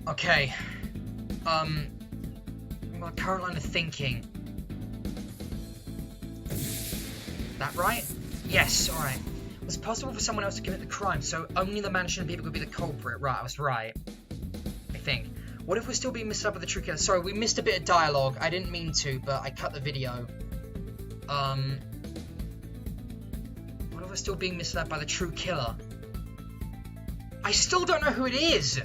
Okay. My current line of thinking. That right? Yes, alright. It was possible for someone else to commit the crime, so only the mansion people could be the culprit. Right, I was right. I think. What if we're still being misled by the true killer? Sorry, we missed a bit of dialogue. I didn't mean to, but I cut the video. What if we're still being misled by the true killer? I still don't know who it is!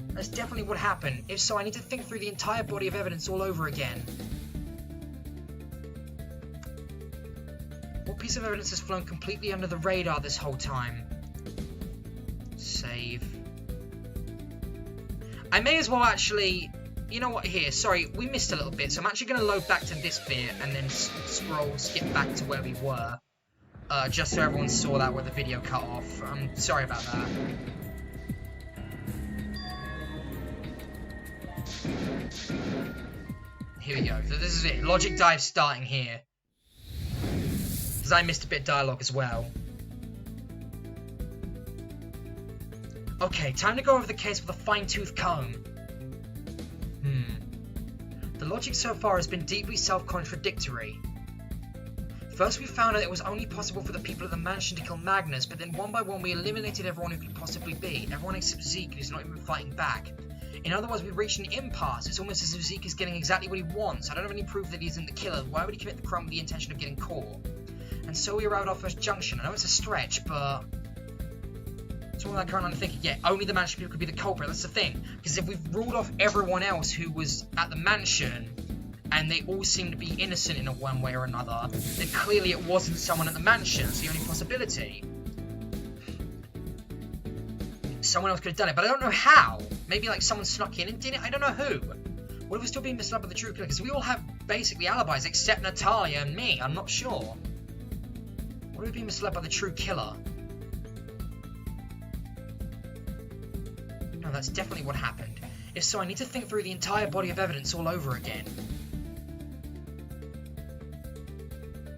That's definitely what happened. If so, I need to think through the entire body of evidence all over again. What piece of evidence has flown completely under the radar this whole time? Save. I may as well actually... You know what, here, sorry, we missed a little bit, so I'm actually going to load back to this bit and then skip back to where we were. Just so everyone saw that where the video cut off. I'm sorry about that. Here we go. So this is it. Logic dive starting here. Because I missed a bit of dialogue as well. Okay, time to go over the case with a fine-tooth comb. The logic so far has been deeply self-contradictory. First we found out it was only possible for the people of the mansion to kill Magnus, but then one by one we eliminated everyone who could possibly be. Everyone except Zeke, who's not even fighting back. In other words, we reached an impasse. It's almost as if Zeke is getting exactly what he wants. I don't have any proof that he isn't the killer. Why would he commit the crime with the intention of getting caught? And so we arrived at our first junction. I know it's a stretch, but... It's all that current I'm thinking. Yeah, only the mansion people could be the culprit. That's the thing. Because if we've ruled off everyone else who was at the mansion, and they all seem to be innocent in a one way or another, then clearly it wasn't someone at the mansion. It's the only possibility. Someone else could have done it, but I don't know how. Maybe like someone snuck in and did it. I don't know who. What if we're still being misled by the true killer? Because we all have basically alibis except Natalia and me. I'm not sure. What if we're being misled by the true killer? No, that's definitely what happened. If so, I need to think through the entire body of evidence all over again.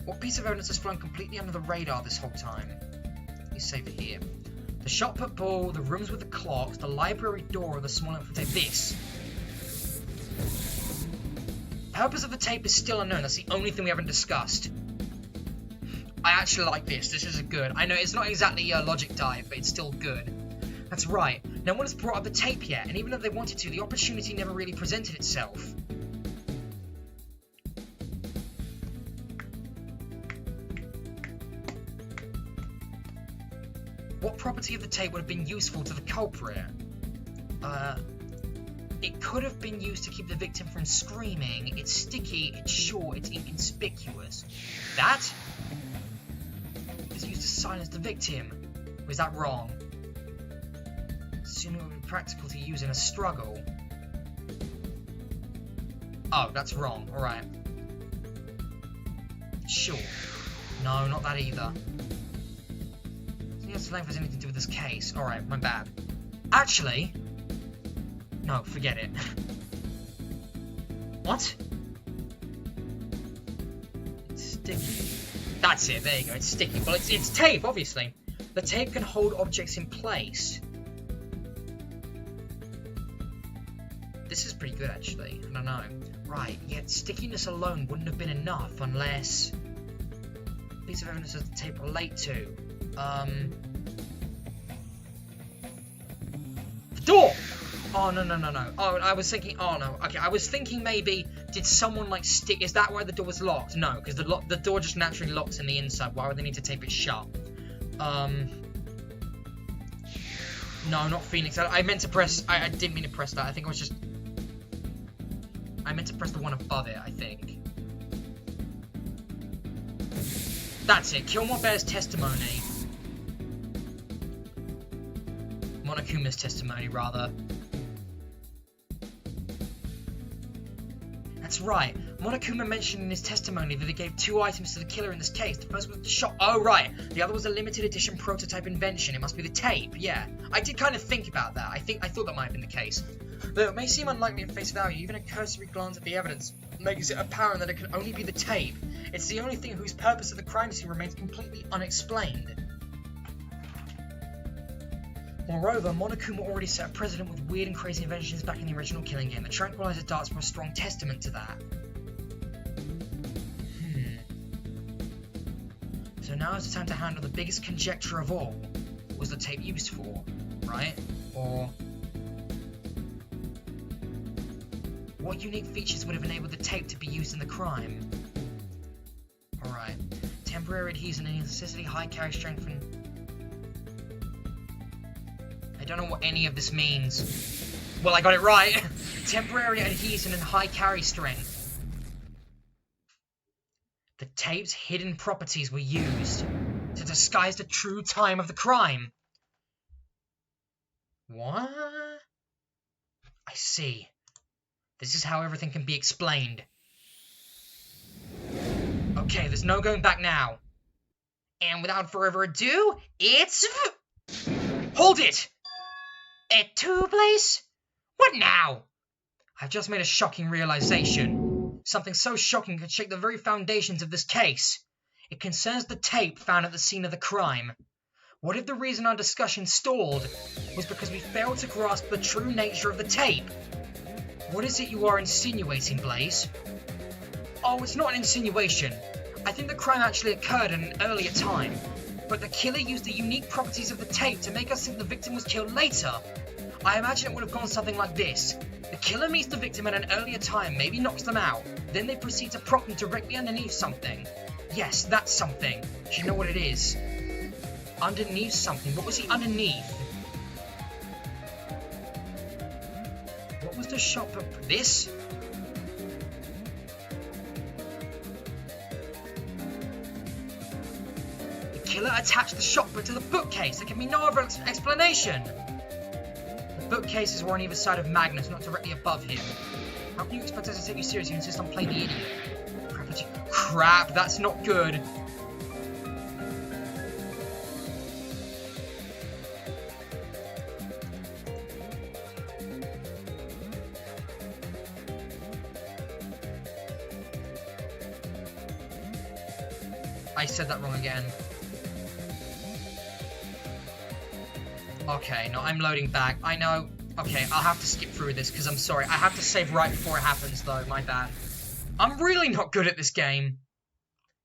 What piece of evidence has flown completely under the radar this whole time? Let me save it here. The shot put ball, the rooms with the clocks, the library door, or the small info tape. This. Purpose of the tape is still unknown. That's the only thing we haven't discussed. I actually like this. This is good. I know it's not exactly a logic dive, but it's still good. That's right. No one has brought up the tape yet, and even if they wanted to, the opportunity never really presented itself. What property of the tape would have been useful to the culprit? It could have been used to keep the victim from screaming. It's sticky, it's short, it's inconspicuous. That is used to silence the victim. Or is that wrong? Soon it would be practical to use in a struggle. Oh, that's wrong. Alright. Sure. No, not that either. This length has anything to do with this case. Alright, my bad. Actually... No, forget it. What? It's sticky. That's it, there you go, it's sticky. Well, it's tape, obviously. The tape can hold objects in place. This is pretty good, actually. I don't know. Right, yet stickiness alone wouldn't have been enough unless... Piece of evidence does the tape relate to? The door! Oh, no. Oh, I was thinking... Oh, no. Okay, I was thinking maybe... Did someone, like, stick... Is that why the door was locked? No, because the door just naturally locks in the inside. Why would they need to tape it shut? No, not Phoenix. I meant to press... I didn't mean to press that. I think I was just... I meant to press the one above it, I think. That's it. Kilmore bears testimony. Monokuma's testimony, rather. That's right. Monokuma mentioned in his testimony that he gave 2 items to the killer in this case. The first was the shot. Oh, right. The other was a limited edition prototype invention. It must be the tape. Yeah. I did kind of think about that. I thought that might have been the case. Though it may seem unlikely at face value, even a cursory glance at the evidence makes it apparent that it can only be the tape. It's the only thing whose purpose of the crime scene remains completely unexplained. Moreover, Monokuma already set a precedent with weird and crazy inventions back in the original Killing game. The tranquilizer darts were a strong testament to that. So now is the time to handle the biggest conjecture of all. What was the tape used for, right? Or what unique features would have enabled the tape to be used in the crime? Alright. Temporary adhesion and elasticity, high carry strength, and... I don't know what any of this means. Well, I got it right! Temporary adhesion and high carry strength. The tape's hidden properties were used to disguise the true time of the crime. What? I see. This is how everything can be explained. Okay, there's no going back now. And without further ado, it's... Hold it! Et tu, Blaze? What now? I've just made a shocking realization. Something so shocking could shake the very foundations of this case. It concerns the tape found at the scene of the crime. What if the reason our discussion stalled was because we failed to grasp the true nature of the tape? What is it you are insinuating, Blaze? Oh, it's not an insinuation. I think the crime actually occurred at an earlier time, but the killer used the unique properties of the tape to make us think the victim was killed later. I imagine it would have gone something like this. The killer meets the victim at an earlier time, maybe knocks them out. Then they proceed to prop them directly underneath something. Yes, that's something. Do you know what it is? Underneath something. What was he underneath? What was the shop of this? The killer attached the shotgun to the bookcase. There can be no other explanation. The bookcases were on either side of Magnus, not directly above him. How can you expect us to take you seriously and insist on playing the idiot? Crap, that's not good. I said that wrong again. Okay, no, I'm loading back. I know. Okay, I'll have to skip through this because I'm sorry. I have to save right before it happens, though. My bad. I'm really not good at this game.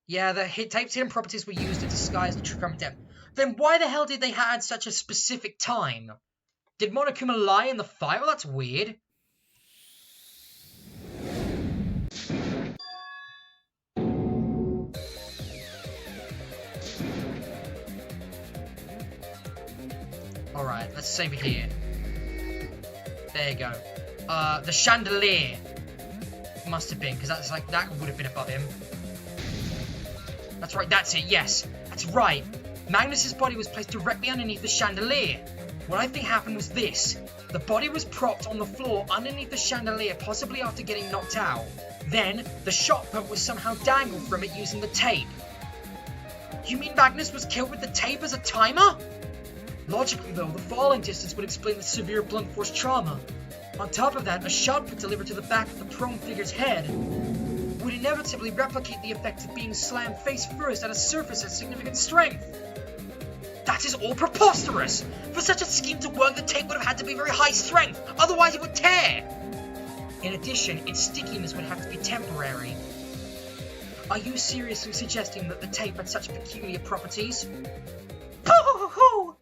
Yeah, the tape's hidden properties were used to disguise the true crime death. Then why the hell did they have such a specific time? Did Monokuma lie in the file? That's weird. Alright, let's save it here. There you go. The chandelier must have been, because that's like, that would have been above him. That's right, that's it, yes. That's right. Magnus's body was placed directly underneath the chandelier. What I think happened was this. The body was propped on the floor underneath the chandelier, possibly after getting knocked out. Then, the shot put was somehow dangled from it using the tape. You mean Magnus was killed with the tape as a timer? Logically, though, the falling distance would explain the severe blunt force trauma. On top of that, a shot put delivered to the back of the prone figure's head would inevitably replicate the effect of being slammed face first at a surface at significant strength. That is all preposterous! For such a scheme to work, the tape would have had to be very high strength, otherwise it would tear! In addition, its stickiness would have to be temporary. Are you seriously suggesting that the tape had such peculiar properties? Ho-ho-ho-ho!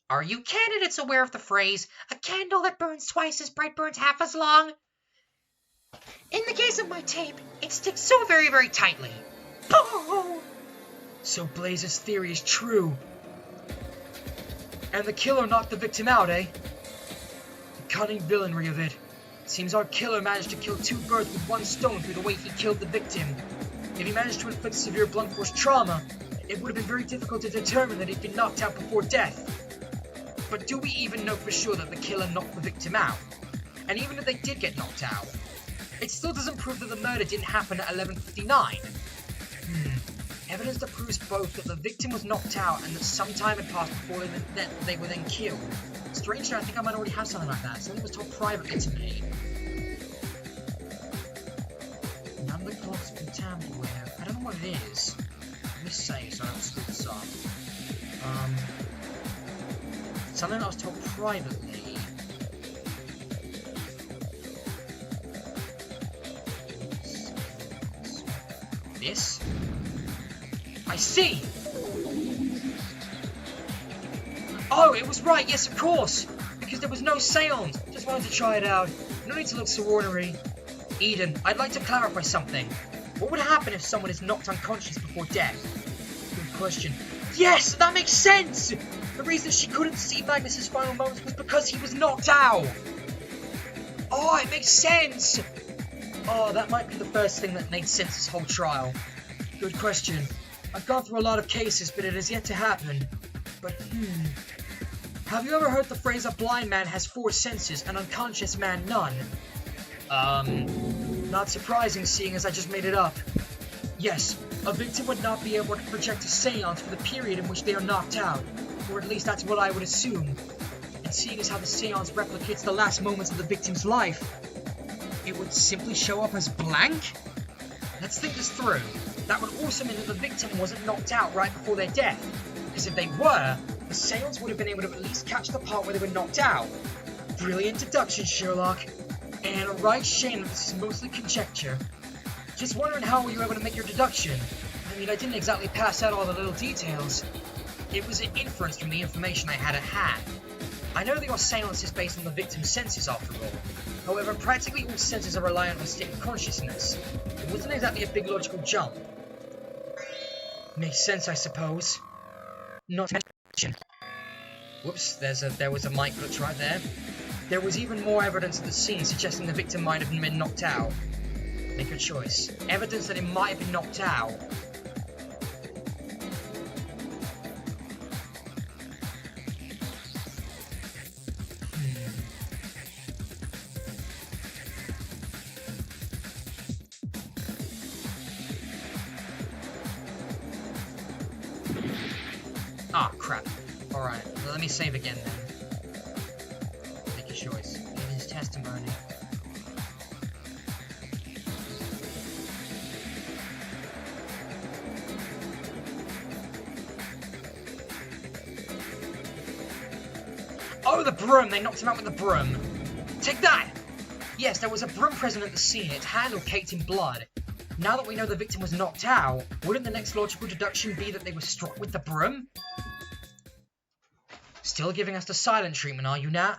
Are you candidates aware of the phrase, a candle that burns twice as bright burns half as long? In the case of my tape, it sticks so very, very tightly. Ho-ho-ho! So Blaze's theory is true. And the killer knocked the victim out, eh? The cunning villainry of it. Seems our killer managed to kill two birds with one stone through the way he killed the victim. If he managed to inflict severe blunt force trauma, it would have been very difficult to determine that he'd been knocked out before death. But do we even know for sure that the killer knocked the victim out? And even if they did get knocked out, it still doesn't prove that the murder didn't happen at 11:59. Evidence that proves both that the victim was knocked out and that some time had passed before they were then killed. Strangely, I think I might already have something like that. Something was told privately to me. None of the clocks have been tampered with. I don't know what it is. Let me save so I don't screw this up. Something I was told privately. This? I see! Oh, it was right, yes, of course! Because there was no seance! Just wanted to try it out. No need to look so ornery. Eden, I'd like to clarify something. What would happen if someone is knocked unconscious before death? Good question. Yes, that makes sense! The reason she couldn't see Magnus's final moments was because he was knocked out! Oh, it makes sense! Oh, that might be the first thing that made sense this whole trial. Good question. I've gone through a lot of cases, but it has yet to happen. But, have you ever heard the phrase, a blind man has 4 senses, an unconscious man none? Not surprising, seeing as I just made it up. Yes, a victim would not be able to project a seance for the period in which they are knocked out, or at least that's what I would assume. And seeing as how the seance replicates the last moments of the victim's life, it would simply show up as blank? Let's think this through. That would also mean that the victim wasn't knocked out right before their death, because if they were, the seance would have been able to at least catch the part where they were knocked out. Brilliant deduction, Sherlock. And a right shame that this is mostly conjecture. Just wondering how were you able to make your deduction? I mean, I didn't exactly pass out all the little details. It was an inference from the information I had at hand. I know that your seance is based on the victim's senses after all. However, practically all senses are reliant on a state of consciousness. It wasn't exactly a big logical jump. Makes sense, I suppose. Not to mention... Whoops, there was a mic glitch right there. There was even more evidence at the scene suggesting the victim might have been knocked out. Make your choice. Evidence that it might have been knocked out. Ah, crap. Alright, well, let me save again then. Make your choice. Give his testimony. Oh, the broom! They knocked him out with the broom. Take that! Yes, there was a broom present at the scene. Its handle caked in blood. Now that we know the victim was knocked out, wouldn't the next logical deduction be that they were struck with the broom? Still giving us the silent treatment, are you, Nat?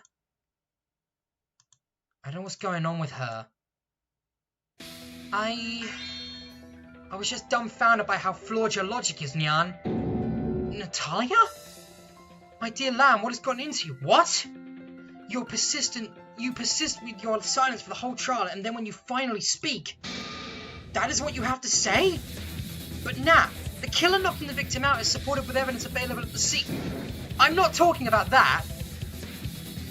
I don't know what's going on with her. I was just dumbfounded by how flawed your logic is, Nyan. Natalia? My dear lamb, what has gotten into you? What? You persist with your silence for the whole trial, and then when you finally speak, that is what you have to say? But Nat, the killer knocking the victim out is supported with evidence available at the scene. I'm not talking about that.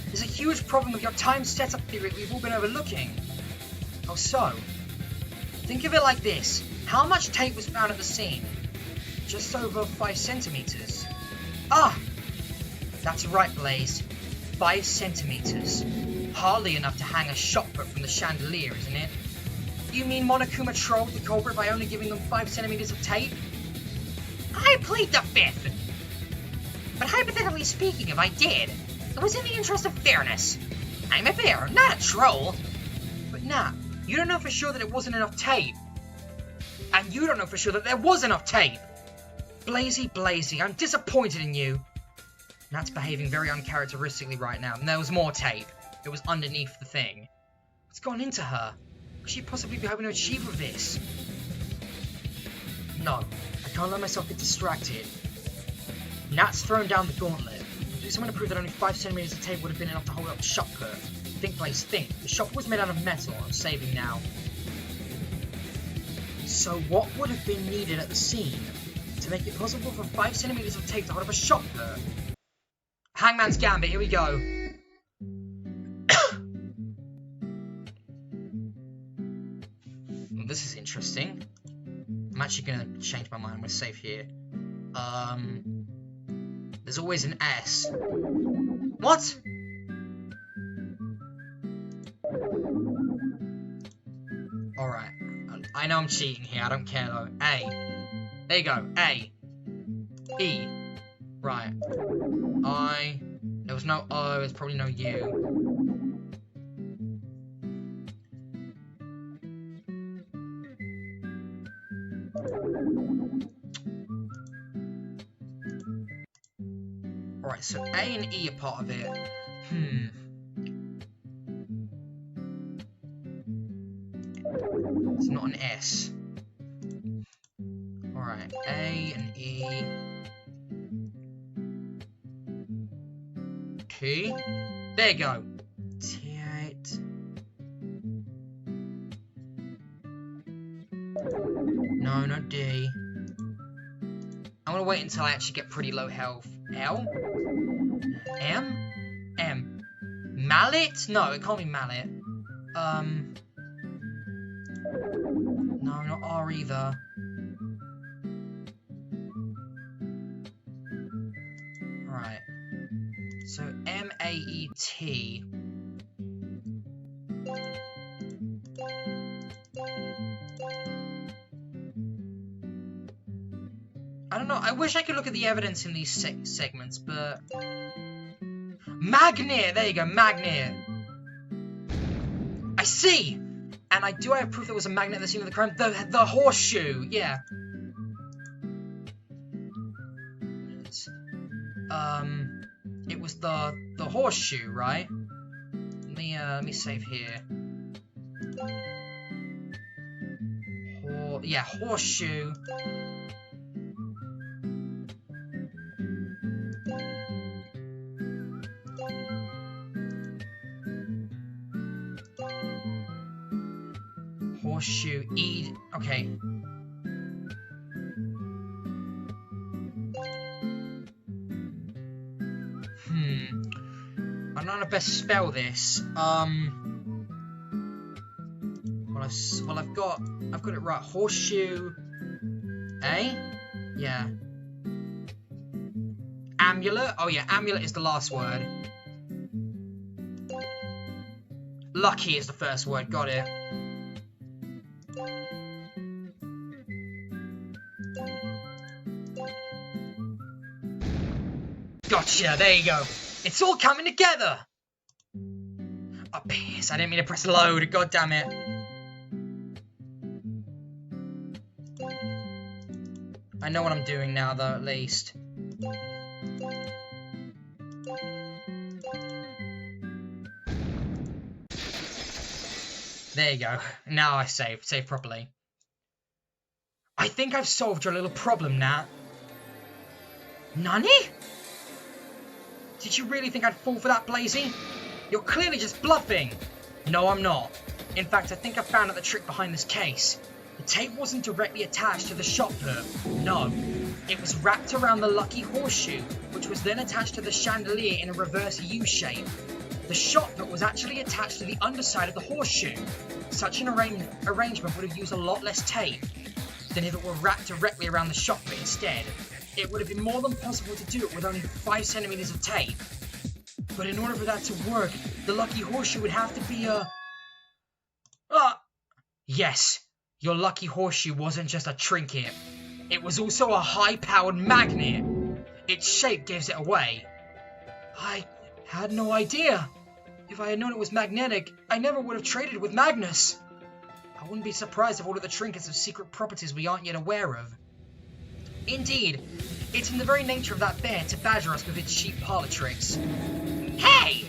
There's a huge problem with your time setup theory that we've all been overlooking. How so? Think of it like this. How much tape was found at the scene? Just over 5 centimeters. Ah! That's right, Blaze. 5 centimeters. Hardly enough to hang a shotput from the chandelier, isn't it? You mean Monokuma trolled the culprit by only giving them 5 centimeters of tape? I plead the fifth! But hypothetically speaking, if I did, it was in the interest of fairness. I'm a bear, not a troll. But Nat, you don't know for sure that it wasn't enough tape. And you don't know for sure that there was enough tape. Blazy, I'm disappointed in you. Nat's behaving very uncharacteristically right now, and there was more tape. It was underneath the thing. What's gone into her? What could she possibly be hoping to achieve with this? No, I can't let myself get distracted. Nat's thrown down the gauntlet. Do something to prove that only 5 centimeters of tape would have been enough to hold up the shotput. Think, Blaze, think. The shotput was made out of metal. I'm saving now. So what would have been needed at the scene to make it possible for 5 centimeters of tape to hold up a shotput? Hangman's Gambit, here we go. Well, this is interesting. I'm actually going to change my mind. I'm going to save here. There's always an S. What? Alright. I know I'm cheating here. I don't care though. A. There you go. A. E. Right. I. There was no O, there's probably no U. Alright, so A and E are part of it. It's not an S. Alright, A and E. T. There you go. T8. No, not D. I'm gonna wait until I actually get pretty low health. L? M? M. Mallet? No, it can't be mallet. No, not R either. Right. So M-A-E-T. I don't know, I wish I could look at the evidence in these segments, but... Magnet! There you go, magnet! I see! And I do have proof there was a magnet at the scene of the crime. The horseshoe! Yeah. It was the horseshoe, right? Let me save here. Yeah, horseshoe. Horseshoe, E, okay. I don't know how to best spell this. Well, I've got it right. Horseshoe, A, yeah. Amulet, oh yeah, amulet is the last word. Lucky is the first word, got it. Gotcha, there you go. It's all coming together! Oh, piss, I didn't mean to press load, god damn it. I know what I'm doing now, though, at least. There you go. Now I save properly. I think I've solved your little problem, Nat. Nani? Did you really think I'd fall for that, Blazy? You're clearly just bluffing. No, I'm not. In fact, I think I found out the trick behind this case. The tape wasn't directly attached to the shot put. No. It was wrapped around the lucky horseshoe, which was then attached to the chandelier in a reverse U shape. The shot put was actually attached to the underside of the horseshoe. Such an arrangement would have used a lot less tape than if it were wrapped directly around the shot put instead. It would have been more than possible to do it with only 5 centimeters of tape. But in order for that to work, the lucky horseshoe would have to be a... Yes, your lucky horseshoe wasn't just a trinket. It was also a high-powered magnet. Its shape gives it away. I had no idea. If I had known it was magnetic, I never would have traded with Magnus. I wouldn't be surprised if all of the trinkets have secret properties we aren't yet aware of. Indeed, it's in the very nature of that bear to badger us with its cheap parlor tricks. Hey!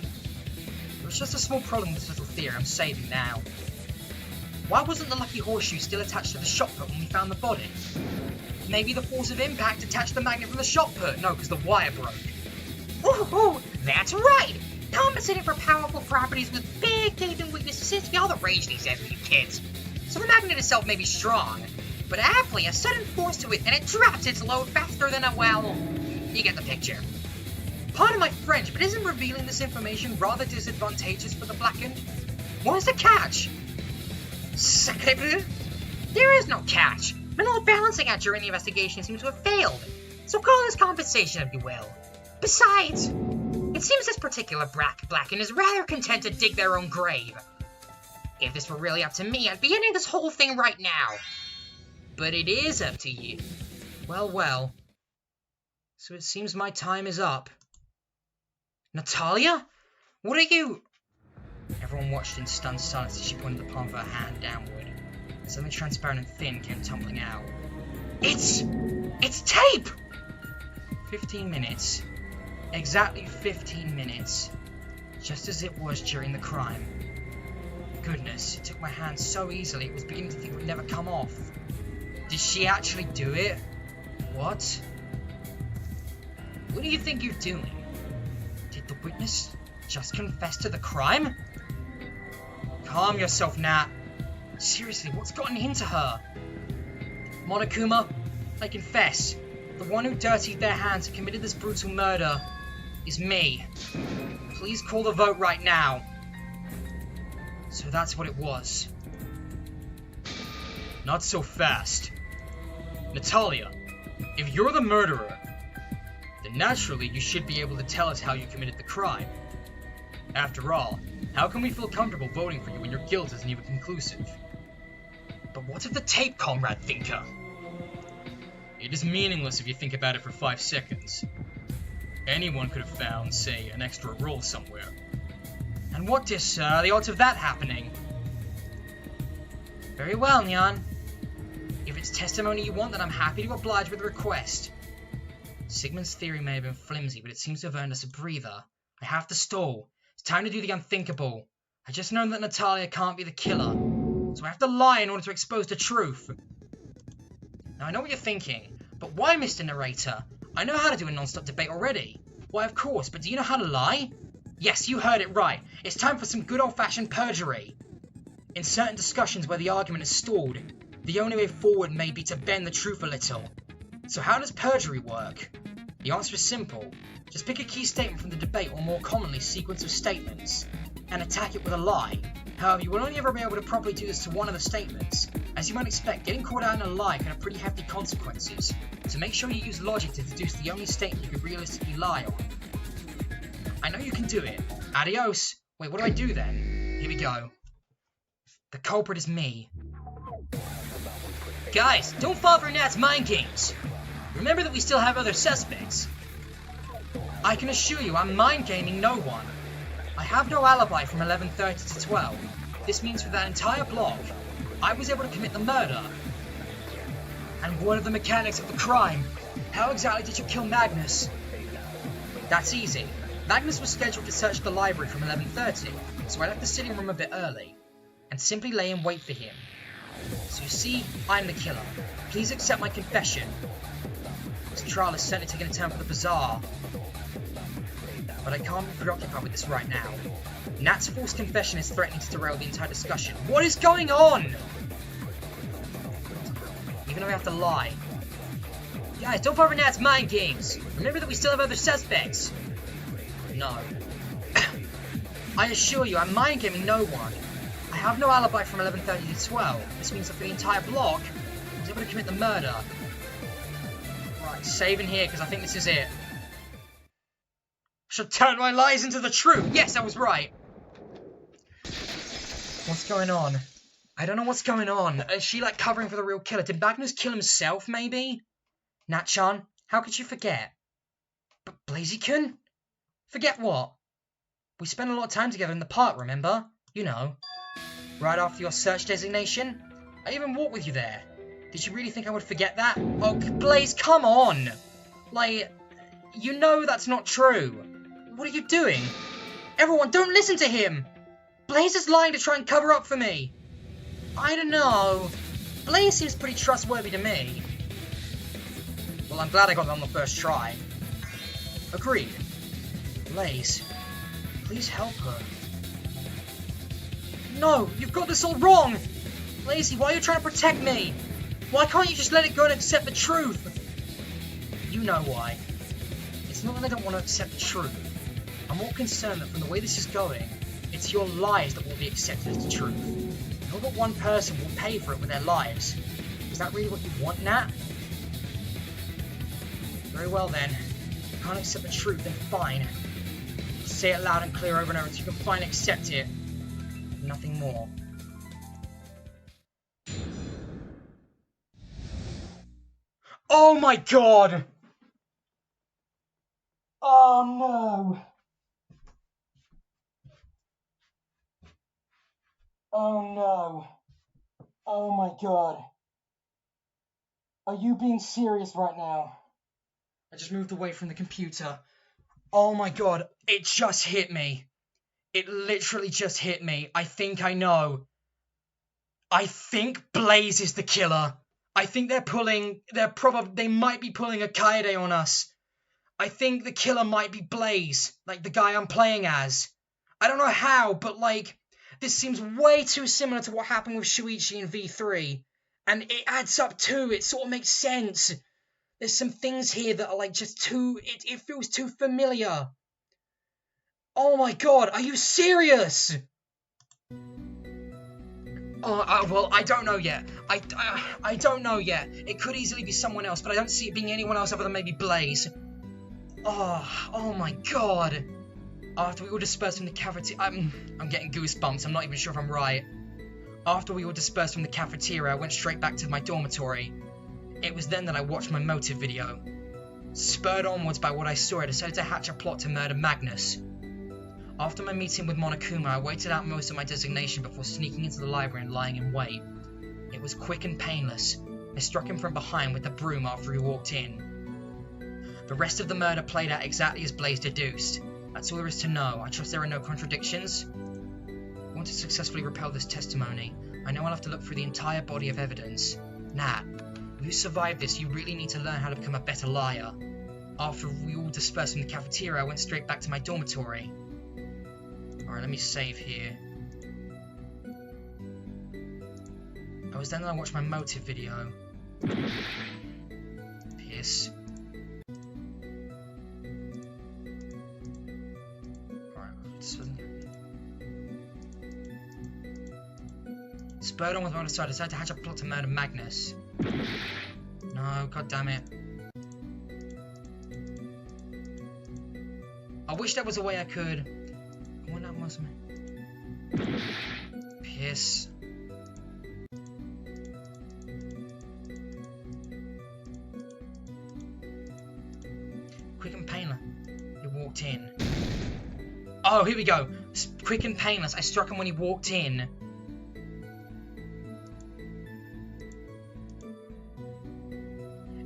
It was just a small problem with this little theory I'm saving now. Why wasn't the lucky horseshoe still attached to the shot put when we found the body? Maybe the force of impact attached the magnet from the shot put. No, because the wire broke. Ooh, that's right! Compensating for powerful properties with big gaping weaknesses. Y'all the rage these days with you kids. So the magnet itself may be strong, but aptly a sudden force to it and it drops its load faster than a, well, you get the picture. Pardon my French, but isn't revealing this information rather disadvantageous for the Blackened? What's the catch? Sacre bleu? There is no catch. My little balancing act during the investigation seems to have failed. So call this compensation if you will. Besides, it seems this particular Blackened is rather content to dig their own grave. If this were really up to me, I'd be ending this whole thing right now. But it is up to you. Well, well. So it seems my time is up. Natalia? What are you... Everyone watched in stunned silence as she pointed the palm of her hand downward. Something transparent and thin came tumbling out. It's tape! 15 minutes. Exactly 15 minutes. Just as it was during the crime. Goodness, it took my hand so easily it was beginning to think it would never come off. Did she actually do it? What? What do you think you're doing? Did the witness just confess to the crime? Calm yourself, Nat. Seriously, what's gotten into her? Monokuma, I confess. The one who dirtied their hands and committed this brutal murder is me. Please call the vote right now. So that's what it was. Not so fast. Natalia, if you're the murderer, then naturally you should be able to tell us how you committed the crime. After all, how can we feel comfortable voting for you when your guilt isn't even conclusive? But what of the tape, Comrade Thinker? It is meaningless if you think about it for 5 seconds. Anyone could have found, say, an extra roll somewhere. And what is, the odds of that happening? Very well, Nyan. If it's testimony you want, then I'm happy to oblige with the request. Sigmund's theory may have been flimsy, but it seems to have earned us a breather. I have to stall. It's time to do the unthinkable. I just know that Natalia can't be the killer, so I have to lie in order to expose the truth. Now, I know what you're thinking, but why, Mr. Narrator? I know how to do a non-stop debate already. Why, of course, but do you know how to lie? Yes, you heard it right. It's time for some good old-fashioned perjury. In certain discussions where the argument is stalled, the only way forward may be to bend the truth a little. So how does perjury work? The answer is simple. Just pick a key statement from the debate, or more commonly, sequence of statements, and attack it with a lie. However, you will only ever be able to properly do this to one of the statements. As you might expect, getting caught out in a lie can have pretty hefty consequences, so make sure you use logic to deduce the only statement you could realistically lie on. I know you can do it. Adios. Wait, what do I do then? Here we go. The culprit is me. Guys, don't fall for Nat's mind games. Remember that we still have other suspects. I can assure you I'm mind gaming no one. I have no alibi from 11:30 to 12. This means for that entire block, I was able to commit the murder. And what are the mechanics of the crime? How exactly did you kill Magnus? That's easy. Magnus was scheduled to search the library from 11:30, so I left the sitting room a bit early, and simply lay in wait for him. So you see, I'm the killer. Please accept my confession. This trial is certainly taking a turn for the bizarre. But I can't be preoccupied with this right now. Nat's false confession is threatening to derail the entire discussion. What is going on? Even though we have to lie. Guys, don't fall for Nat's mind games. Remember that we still have other suspects. No. I assure you, I'm mind gaming no one. I have no alibi from 11:30 to 12. This means that for the entire block, I was able to commit the murder. Right, saving here, because I think this is it. Should turn my lies into the truth. Yes, I was right. What's going on? I don't know what's going on. Is she, like, covering for the real killer? Did Magnus kill himself, maybe? Nat-chan, how could you forget? But Blaziken? Forget what? We spent a lot of time together in the park, remember? You know. Right after your search designation? I even walked with you there. Did you really think I would forget that? Oh, Blaze, come on! Like, you know that's not true. What are you doing? Everyone, don't listen to him! Blaze is lying to try and cover up for me. I don't know. Blaze seems pretty trustworthy to me. Well, I'm glad I got that on the first try. Agreed. Blaze, please help her. No, you've got this all wrong! Lazy, why are you trying to protect me? Why can't you just let it go and accept the truth? You know why. It's not that I don't want to accept the truth. I'm more concerned that from the way this is going, it's your lies that will be accepted as the truth. Not that one person will pay for it with their lives. Is that really what you want, Nat? Very well then. If you can't accept the truth, then fine. Say it loud and clear over and over until you can finally accept it. Nothing more. Oh my god! Oh no! Oh no. Oh my god. Are you being serious right now? I just moved away from the computer. Oh my god, it just hit me. It literally just hit me. I think I know. I think Blaze is the killer. I think they might be pulling a Kaede on us. I think the killer might be Blaze, like the guy I'm playing as. I don't know how, but like, this seems way too similar to what happened with Shuichi in V3. And it adds up too, it sort of makes sense. There's some things here that are like just too, it feels too familiar. Oh my god, are you serious? Well, I don't know yet. I don't know yet. It could easily be someone else, but I don't see it being anyone else other than maybe Blaze. Oh my god. After we all dispersed from the cafeteria, I'm getting goosebumps. I'm not even sure if I'm right. After we all dispersed from the cafeteria, I went straight back to my dormitory. It was then that I watched my motive video. Spurred onwards by what I saw, I decided to hatch a plot to murder Magnus. After my meeting with Monokuma, I waited out most of my designation before sneaking into the library and lying in wait. It was quick and painless. I struck him from behind with the broom after he walked in. The rest of the murder played out exactly as Blaze deduced. That's all there is to know. I trust there are no contradictions. I want to successfully repel this testimony. I know I'll have to look through the entire body of evidence. Nat, if you survive this, you really need to learn how to become a better liar. After we all dispersed from the cafeteria, I went straight back to my dormitory. Alright, let me save here. I was then that I watched my motive video. Piss. Alright, spurred on with what I decided to hatch a plot to murder Magnus. No, god damn it. I wish there was a way I could. When that was me. Piss. Quick and painless. He walked in. Oh, here we go. Quick and painless. I struck him when he walked in.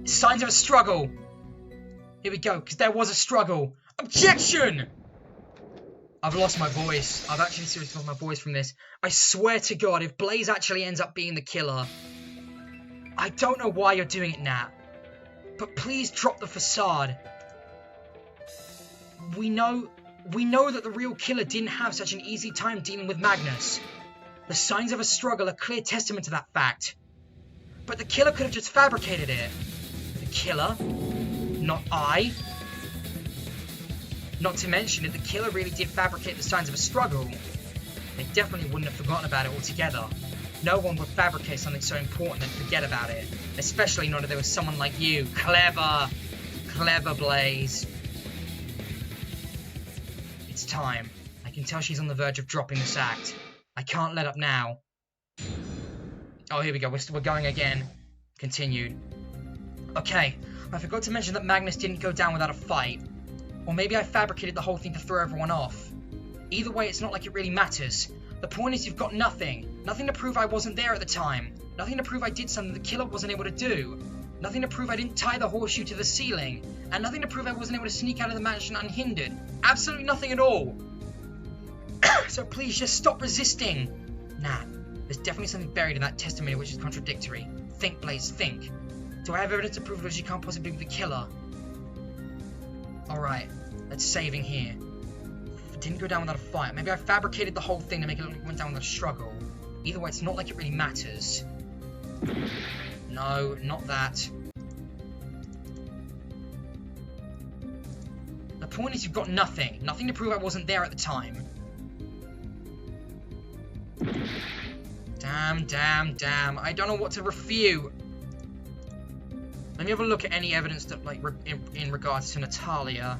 Signs of a struggle. Here we go, because there was a struggle. Objection! I've lost my voice. I've actually seriously lost my voice from this. I swear to God, if Blaze actually ends up being the killer, I don't know why you're doing it, Nat, but please drop the facade. We know that the real killer didn't have such an easy time dealing with Magnus. The signs of a struggle are clear testament to that fact. But the killer could have just fabricated it. The killer? Not I. Not to mention, if the killer really did fabricate the signs of a struggle, they definitely wouldn't have forgotten about it altogether. No one would fabricate something so important and forget about it. Especially not if there was someone like you. Clever. Clever, Blaze. It's time. I can tell she's on the verge of dropping this act. I can't let up now. Oh, here we go. We're going again. Continued. Okay, I forgot to mention that Magnus didn't go down without a fight. Or maybe I fabricated the whole thing to throw everyone off. Either way, it's not like it really matters. The point is you've got nothing. Nothing to prove I wasn't there at the time. Nothing to prove I did something the killer wasn't able to do. Nothing to prove I didn't tie the horseshoe to the ceiling. And nothing to prove I wasn't able to sneak out of the mansion unhindered. Absolutely nothing at all. So please just stop resisting. Nah, there's definitely something buried in that testimony which is contradictory. Think, Blaze, think. Do I have evidence to prove that she can't possibly be the killer? Alright, let's saving here. It didn't go down without a fight. Maybe I fabricated the whole thing to make it look like it went down without a struggle. Either way, it's not like it really matters. No, not that. The point is you've got nothing. Nothing to prove I wasn't there at the time. Damn. I don't know what to refute. Let me have a look at any evidence that, like, in regards to Natalia.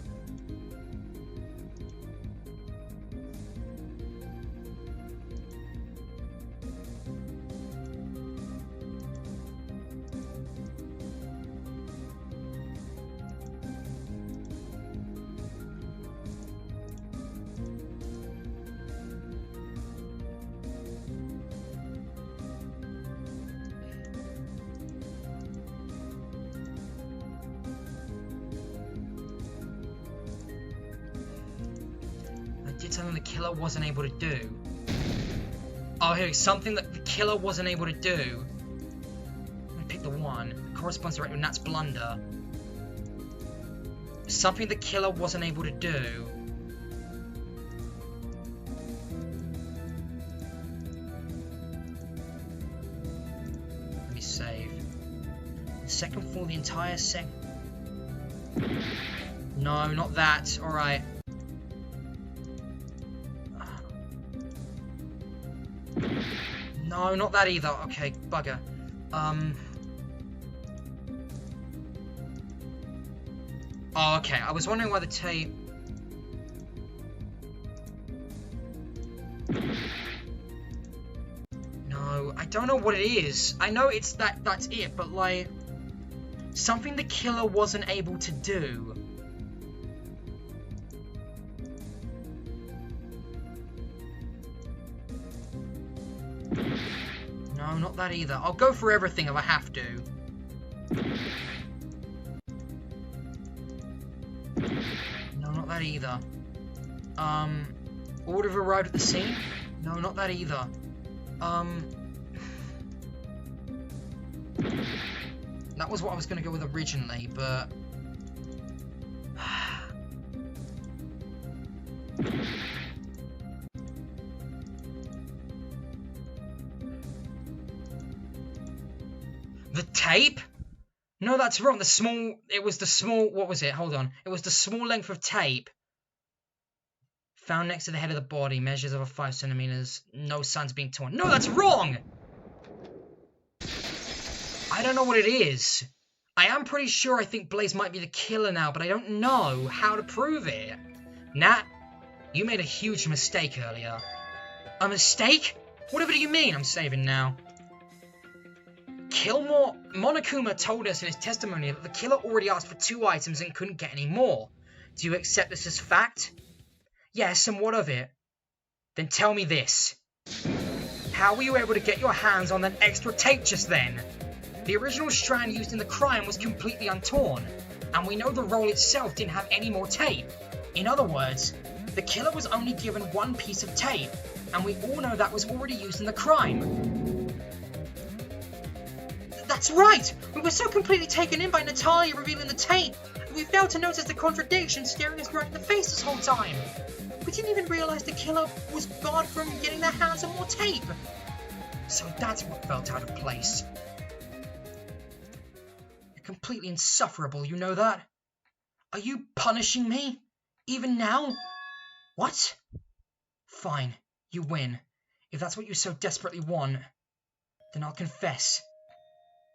did something the killer wasn't able to do. Oh, here, something that the killer wasn't able to do. I'm gonna pick the one. It corresponds directly with Nat's blunder. Something the killer wasn't able to do. Let me save. The second floor, the entire No, not that. Alright. No, not that either. Okay, bugger. Oh, okay. I was wondering why the tape... No, I don't know what it is. I know it's that's it, but like... Something the killer wasn't able to do. No, not that either. I'll go for everything if I have to. No, not that either. Would have arrived at the scene? No, not that either. That was what I was going to go with originally, but... The tape? No, that's wrong. It was the small... What was it? Hold on. It was the small length of tape. Found next to the head of the body. Measures over 5 centimeters. No signs of being torn. No, that's wrong! I don't know what it is. I am pretty sure I think Blaze might be the killer now, but I don't know how to prove it. Nat, you made a huge mistake earlier. A mistake? Whatever do you mean? I'm saving now. Monokuma told us in his testimony that the killer already asked for 2 items and couldn't get any more. Do you accept this as fact? Yes, and what of it? Then tell me this. How were you able to get your hands on that extra tape just then? The original strand used in the crime was completely untorn, and we know the roll itself didn't have any more tape. In other words, the killer was only given 1 piece of tape, and we all know that was already used in the crime. That's right! We were so completely taken in by Natalia revealing the tape, we failed to notice the contradiction staring us right in the face this whole time. We didn't even realize the killer was barred from getting their hands on more tape. So that's what felt out of place. You're completely insufferable, you know that? Are you punishing me? Even now? What? Fine, you win. If that's what you so desperately want, then I'll confess.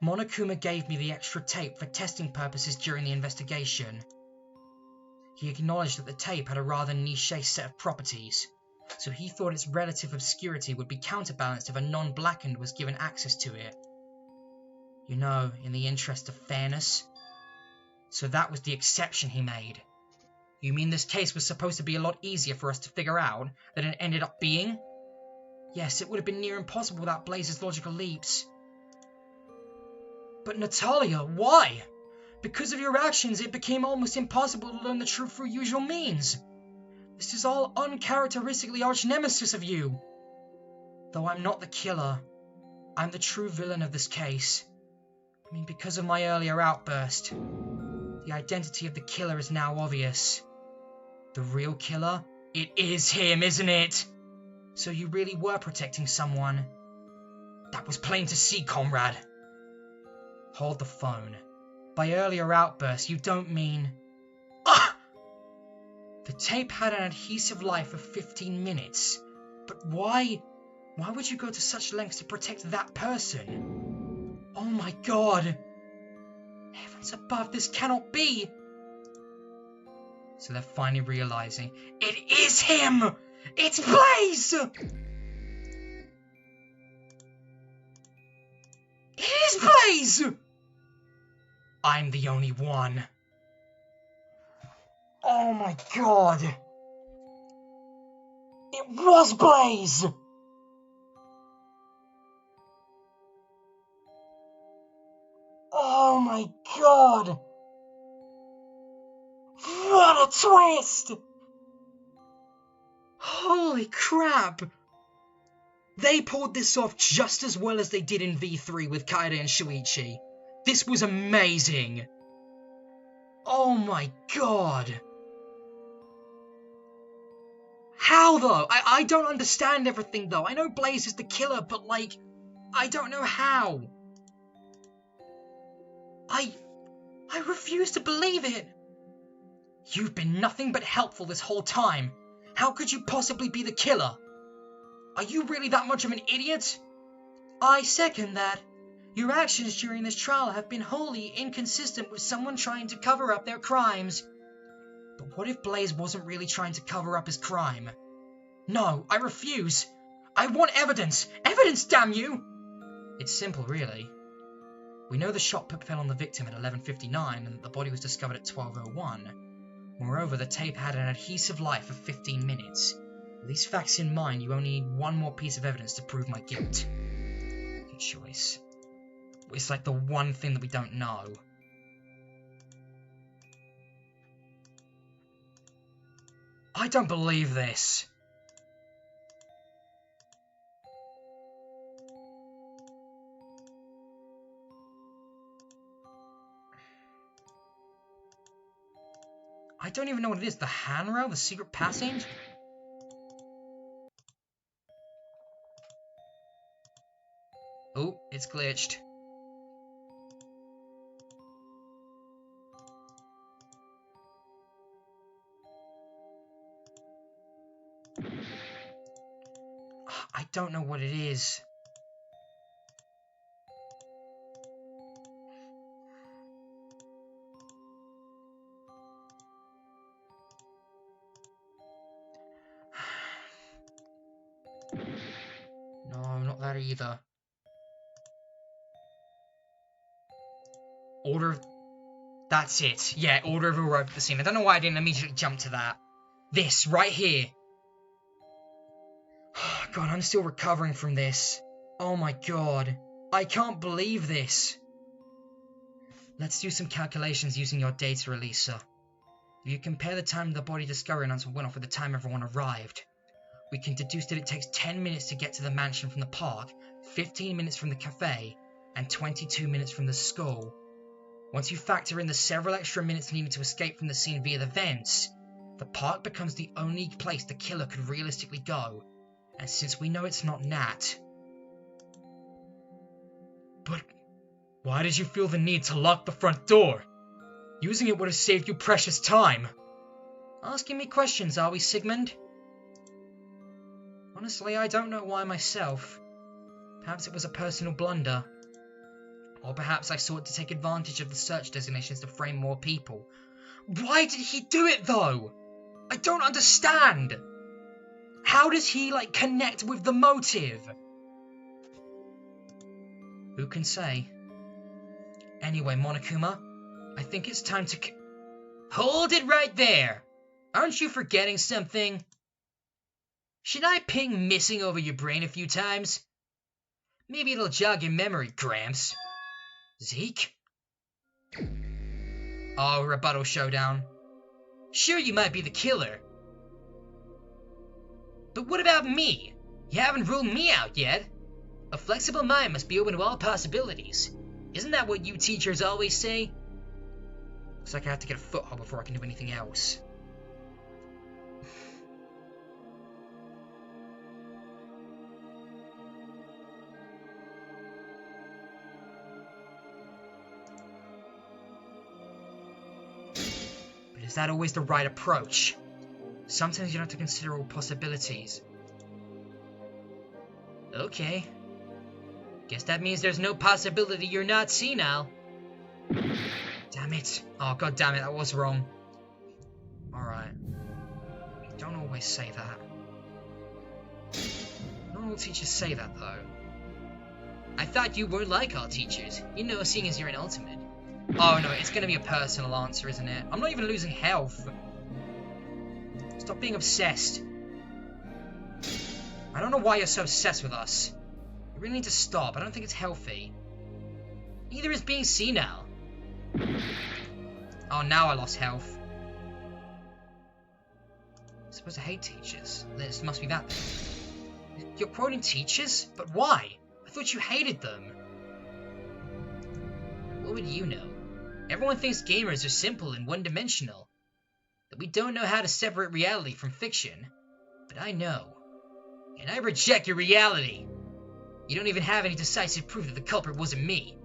Monokuma gave me the extra tape for testing purposes during the investigation. He acknowledged that the tape had a rather niche set of properties, so he thought its relative obscurity would be counterbalanced if a non-blackened was given access to it. You know, in the interest of fairness. So that was the exception he made. You mean this case was supposed to be a lot easier for us to figure out than it ended up being? Yes, it would have been near impossible without Blaze's logical leaps. But Natalia, why? Because of your actions, it became almost impossible to learn the truth through usual means. This is all uncharacteristically arch-nemesis of you. Though I'm not the killer, I'm the true villain of this case. I mean, because of my earlier outburst, the identity of the killer is now obvious. The real killer? It is him, isn't it? So you really were protecting someone. That was plain to see, comrade. Hold the phone. By earlier outbursts, you don't mean... Ah! The tape had an adhesive life of 15 minutes. But why? Why would you go to such lengths to protect that person? Oh my god! Heavens above, this cannot be! So they're finally realizing, it is him! It's Blaze! It is Blaze! I'm the only one. Oh my god! It was Blaze! Oh my god! What a twist! Holy crap! They pulled this off just as well as they did in V3 with Kaede and Shuichi. This was amazing! Oh my god! How though? I don't understand everything though. I know Blaze is the killer, but like, I don't know how. I refuse to believe it. You've been nothing but helpful this whole time. How could you possibly be the killer? Are you really that much of an idiot? I second that. Your actions during this trial have been wholly inconsistent with someone trying to cover up their crimes. But what if Blaze wasn't really trying to cover up his crime? No, I refuse. I want evidence. Evidence, damn you! It's simple, really. We know the shot put fell on the victim at 11:59 and that the body was discovered at 12:01. Moreover, the tape had an adhesive life of 15 minutes. With these facts in mind, you only need one more piece of evidence to prove my guilt. Good choice. It's like the one thing that we don't know. I don't believe this. I don't even know what it is. The handrail? The secret passage? Oh, it's glitched. I don't know what it is. No, not that either. Order of... That's it. Yeah, order of arrival at the scene. I don't know why I didn't immediately jump to that. This, right here. God, I'm still recovering from this. Oh my god. I can't believe this. Let's do some calculations using your data, Elisa. If you compare the time the body discovery announcement went off with the time everyone arrived, we can deduce that it takes 10 minutes to get to the mansion from the park, 15 minutes from the cafe, and 22 minutes from the school. Once you factor in the several extra minutes needed to escape from the scene via the vents, the park becomes the only place the killer could realistically go. And since we know it's not Nat... But why did you feel the need to lock the front door? Using it would have saved you precious time. Asking me questions, are we, Sigmund? Honestly, I don't know why myself. Perhaps it was a personal blunder. Or perhaps I sought to take advantage of the search designations to frame more people. Why did he do it, though? I don't understand. How does he, like, connect with the motive? Who can say? Anyway, Monokuma, I think it's time to... Hold it right there! Aren't you forgetting something? Should I ping missing over your brain a few times? Maybe it'll jog your memory, Gramps. Zeke? Oh, rebuttal showdown. Sure, you might be the killer. But what about me? You haven't ruled me out yet. A flexible mind must be open to all possibilities. Isn't that what you teachers always say? Looks like I have to get a foothold before I can do anything else. But is that always the right approach? Sometimes you have to consider all possibilities. Okay. Guess that means there's no possibility you're not senile. Damn it. Oh, god damn it, that was wrong. Alright. Don't always say that. Not all teachers say that, though. I thought you weren't like all teachers. You know, seeing as you're an ultimate. Oh no, it's gonna be a personal answer, isn't it? I'm not even losing health. Stop being obsessed. I don't know why you're so obsessed with us. You really need to stop. I don't think it's healthy. Neither is being senile. Oh, now I lost health. supposed to hate teachers. This must be that. You're quoting teachers? But why? I thought you hated them. What would you know? Everyone thinks gamers are simple and one-dimensional. That we don't know how to separate reality from fiction. But I know. And I reject your reality. You don't even have any decisive proof that the culprit wasn't me.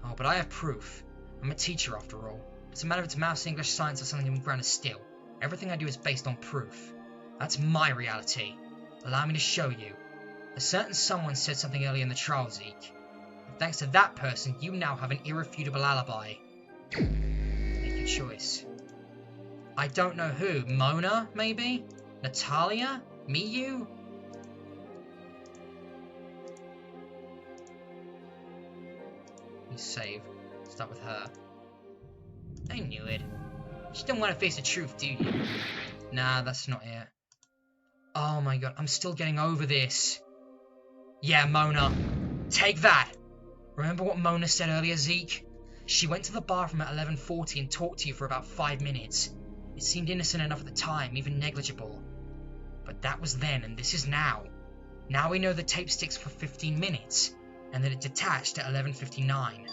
Oh, but I have proof. I'm a teacher after all. It's a matter of it's maths, English, science, or something even grander still. Everything I do is based on proof. That's my reality. Allow me to show you. A certain someone said something earlier in the trial, Zeke. And thanks to that person, you now have an irrefutable alibi. Make your choice. I don't know who. Mona, maybe? Natalia? Miyu? You save. Start with her. I knew it. You just don't want to face the truth, do you? Nah, that's not it. Oh my god, I'm still getting over this. Yeah, Mona. Take that! Remember what Mona said earlier, Zeke? She went to the bathroom at 11:40 and talked to you for about 5 minutes. It seemed innocent enough at the time, even negligible. But that was then, and this is now. Now we know the tape sticks for 15 minutes, and that it detached at 11:59.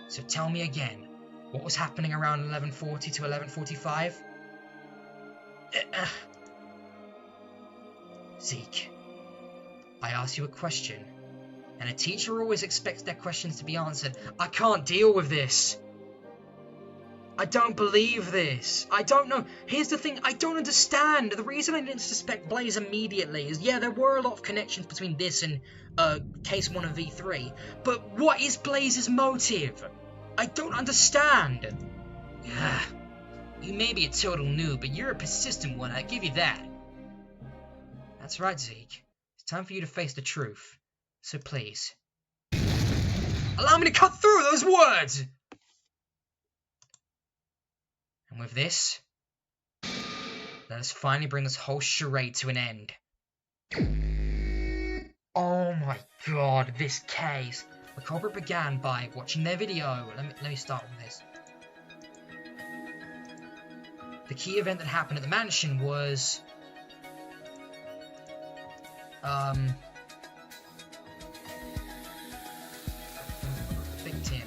So tell me again, what was happening around 11:40 to 11:45? Zeke, I asked you a question, and a teacher always expects their questions to be answered. I can't deal with this. I don't believe this. I don't know. Here's the thing, I don't understand. The reason I didn't suspect Blaze immediately is, yeah, there were a lot of connections between this and Case 1 of V3, but what is Blaze's motive? I don't understand. You may be a total noob, but you're a persistent one, I give you that. That's right, Zeke. It's time for you to face the truth. So please, allow me to cut through those words! And with this, let us finally bring this whole charade to an end. Oh my god, this case. The culprit began by watching their video. Let me start with this. The key event that happened at the mansion was... victim.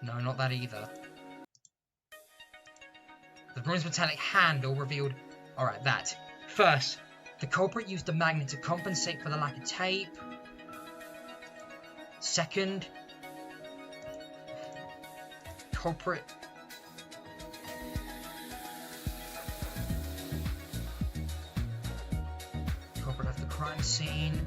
No, not that either. The room's metallic handle revealed... Alright, that. First, the culprit used the magnet to compensate for the lack of tape. Second, culprit... Culprit left the crime scene.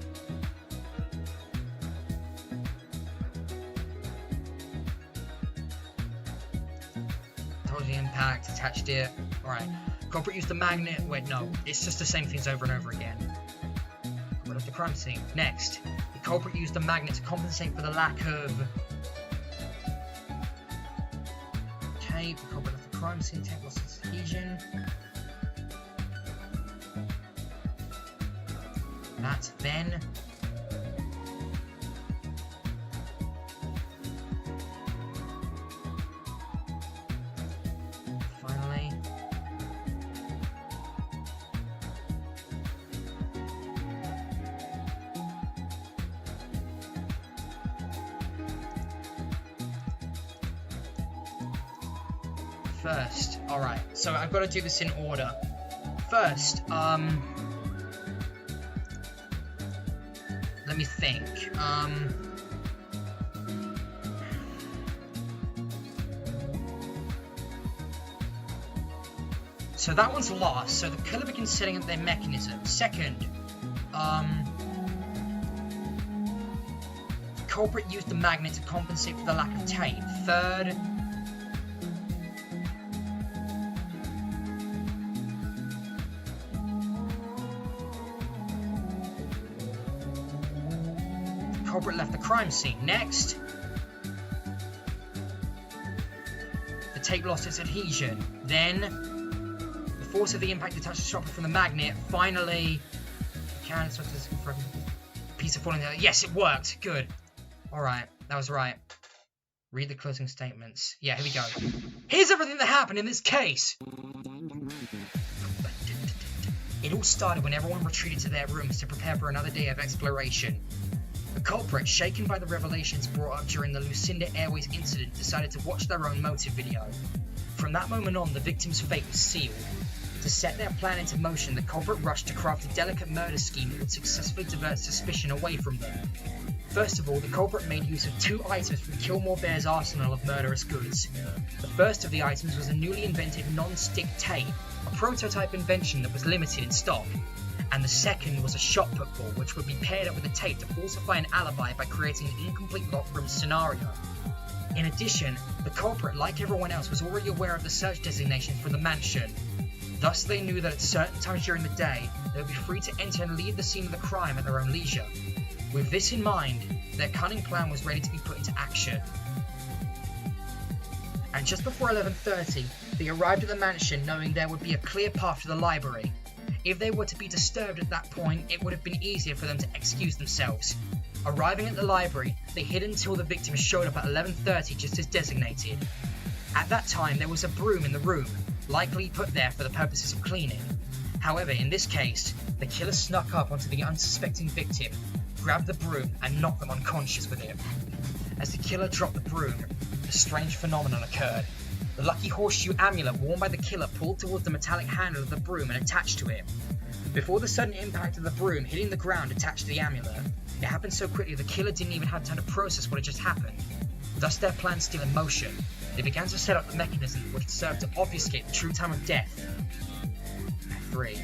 The impact, attached it. Alright. Culprit used the magnet. Wait, no. It's just the same things over and over again. Culprit left the crime scene. Next. The culprit used the magnet to compensate for the lack of... tape. The culprit left the crime scene. Tape lost its adhesion. That then... First, alright, so I've got to do this in order. First, let me think. So that one's lost, so the killer begins setting up their mechanism. Second, the culprit used the magnet to compensate for the lack of tape. Third, culprit left the crime scene. Next, tape lost its adhesion. Then, the force of the impact detached the shopper from the magnet. Finally, piece of falling down. Yes, it worked. Good. Alright, that was right. Read the closing statements. Yeah, here we go. Here's everything that happened in this case! It all started when everyone retreated to their rooms to prepare for another day of exploration. The culprit, shaken by the revelations brought up during the Lucinda Airways incident, decided to watch their own motive video. From that moment on, the victim's fate was sealed. To set their plan into motion, the culprit rushed to craft a delicate murder scheme that would successfully divert suspicion away from them. First of all, the culprit made use of 2 items from Kilmore Bear's arsenal of murderous goods. The first of the items was a newly invented non-stick tape, a prototype invention that was limited in stock. And the second was a shot put ball, which would be paired up with a tape to falsify an alibi by creating an incomplete locked room scenario. In addition, the culprit, like everyone else, was already aware of the search designations for the mansion. Thus, they knew that at certain times during the day, they would be free to enter and leave the scene of the crime at their own leisure. With this in mind, their cunning plan was ready to be put into action. And just before 11:30, they arrived at the mansion knowing there would be a clear path to the library. If they were to be disturbed at that point, it would have been easier for them to excuse themselves. Arriving at the library, they hid until the victim showed up at 11:30 just as designated. At that time, there was a broom in the room, likely put there for the purposes of cleaning. However, in this case, the killer snuck up onto the unsuspecting victim, grabbed the broom, and knocked them unconscious with it. As the killer dropped the broom, a strange phenomenon occurred. The lucky horseshoe amulet worn by the killer pulled towards the metallic handle of the broom and attached to it. Before the sudden impact of the broom hitting the ground attached to the amulet, it happened so quickly the killer didn't even have time to process what had just happened. Thus their plan still in motion. They began to set up the mechanism which would serve to obfuscate the true time of death. 3.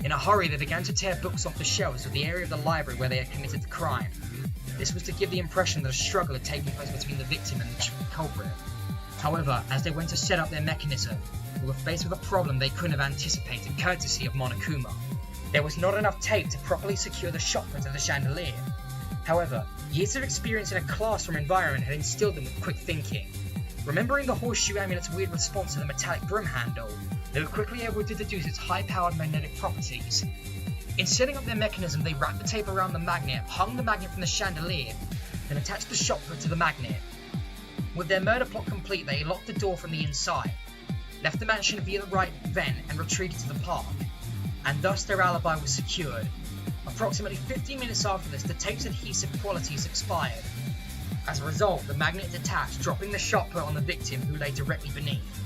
In a hurry, they began to tear books off the shelves of the area of the library where they had committed the crime. This was to give the impression that a struggle had taken place between the victim and the culprit. However, as they went to set up their mechanism, they were faced with a problem they couldn't have anticipated, courtesy of Monokuma. There was not enough tape to properly secure the shotput of the chandelier. However, years of experience in a classroom environment had instilled them with quick thinking. Remembering the horseshoe amulet's weird response to the metallic broom handle, they were quickly able to deduce its high-powered magnetic properties. In setting up their mechanism, they wrapped the tape around the magnet, hung the magnet from the chandelier, then attached the shotput to the magnet. With their murder plot complete, they locked the door from the inside, left the mansion via the right vent and retreated to the park, and thus their alibi was secured. Approximately 15 minutes after this, the tape's adhesive qualities expired. As a result, the magnet detached, dropping the shotput on the victim, who lay directly beneath.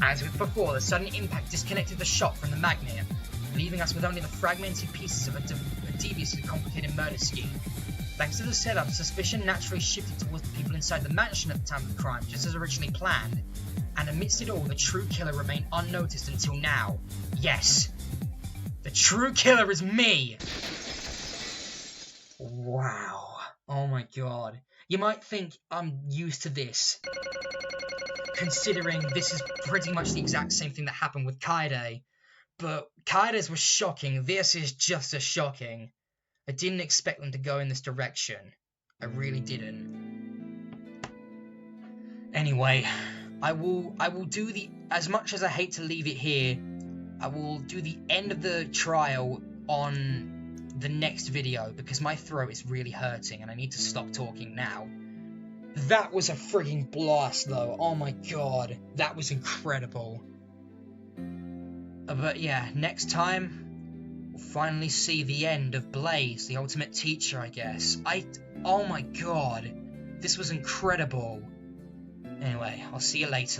As with before, the sudden impact disconnected the shot from the magnet, leaving us with only the fragmented pieces of a deviously complicated murder scheme. Thanks to the setup, suspicion naturally shifted towards the people inside the mansion at the time of the crime, just as originally planned. And amidst it all, the true killer remained unnoticed until now. Yes! The true killer is me! Wow. Oh my god. You might think I'm used to this, considering this is pretty much the exact same thing that happened with Kaede. But Kaede's was shocking, this is just as shocking. I didn't expect them to go in this direction. I really didn't. Anyway, I will do the, as much as I hate to leave it here, I will do the end of the trial on the next video because my throat is really hurting and I need to stop talking now. That was a freaking blast though, oh my god, that was incredible. But yeah, next time, we'll finally see the end of Blaze, the ultimate teacher, I guess. Oh my god, this was incredible. Anyway, I'll see you later.